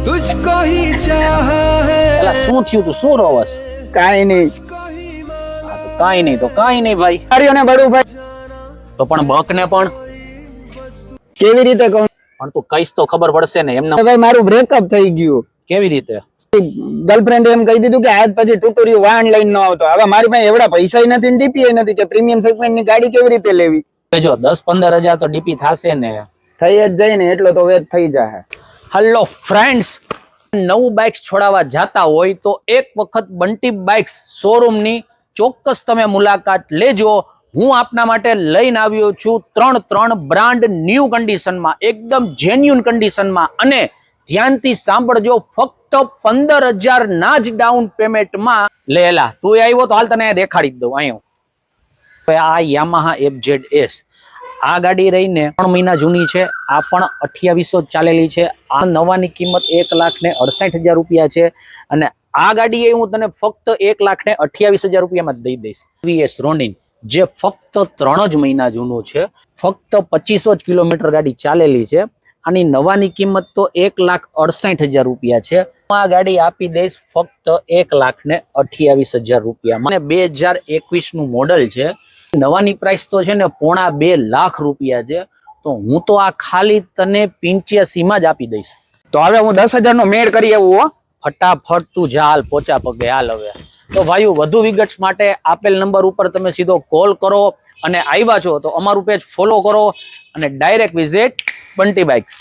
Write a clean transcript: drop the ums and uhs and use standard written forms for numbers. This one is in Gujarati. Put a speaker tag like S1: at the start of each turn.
S1: तुझको ही चाहा है।
S2: એલા શું થયું તું શું રોવસ?
S3: કાઈ નહીં
S2: હા તો કાઈ નહીં ભાઈ.
S3: કાર્યોને બડું ભાઈ
S2: તો પણ બક ને પણ
S3: કેવી રીતે કહું
S2: તું કઈશ તો ખબર પડશે ને એમને.
S3: ભાઈ મારું બ્રેકઅપ થઈ ગયું
S2: કેવી રીતે?
S3: ગર્લફ્રેન્ડ એમ કહી દીધું કે આજ પછી ટુટુરિયું વાહન લઈને ન આવતો. હવે મારી પાસે એવડા પૈસા નથી ને ડીપી નથી કે પ્રીમિયમ સેગમેન્ટ ની ગાડી કેવી રીતે લેવી.
S2: જો 10-15 હજાર તો ડીપી થશે ને.
S3: થઈ જ જાય ને એટલો તો વેચ થઈ જાય.
S2: હેલો ફ્રેન્ડ્સ, નવું બાઇક્સ છોડાવવા જાતા હોય તો એક વખત બંટી બાઇક્સ શોરૂમ ની ચોક્કસ તમે મુલાકાત લેજો. હું આપના માટે લઈને આવ્યો છું ત્રણ બ્રાન્ડ ન્યૂ કન્ડિશનમાં, એકદમ જેન્યુન કન્ડિશનમાં, અને ધ્યાનથી સાંભળજો, ફક્ત 15,000 ના જ ડાઉન પેમેન્ટમાં લેલા. તું આવ્યો તો હાલ તને દેખાડી દઉં. અહીંયા આ યામાહા FZS આ ગાડી રહીને 3 મહિના જૂની છે. આ પણ 2800 ચાલેલી છે. આ નવાની કિંમત 1,68,000 રૂપિયા છે અને આ ગાડી હું તને ફક્ત 1,28,000 રૂપિયામાં દઈ દઈશ. VS રોનિન જે ફક્ત 3 જ મહિના જૂનું છે, ફક્ત 2500 જ કિલોમીટર ગાડી ચાલેલી છે. આની નવાની કિંમત તો 1,68,000 રૂપિયા છે. આ ગાડી આપી દઈશ ફક્ત 1,28,000 રૂપિયામાં. અને 2021 નું મોડલ છે. નવાની પ્રાઇસ તો છે ને 2.5 લાખ રૂપિયા છે. તો હું તો આ ખાલી તને 85 માં જ આપી દઈશ.
S3: તો હવે હું 10,000 નો મેળ કરી આવું હો.
S2: ફટાફટ તું જા, હાલ પોચા પગે હાલ. હવે તો ભાઈઓ વધુ વિગત માટે આપેલ નંબર ઉપર તમે સીધો કોલ કરો અને આવ્યા છો તો અમારું પેજ ફોલો કરો અને ડાયરેક્ટ વિઝિટ બંટી બાઇક્સ.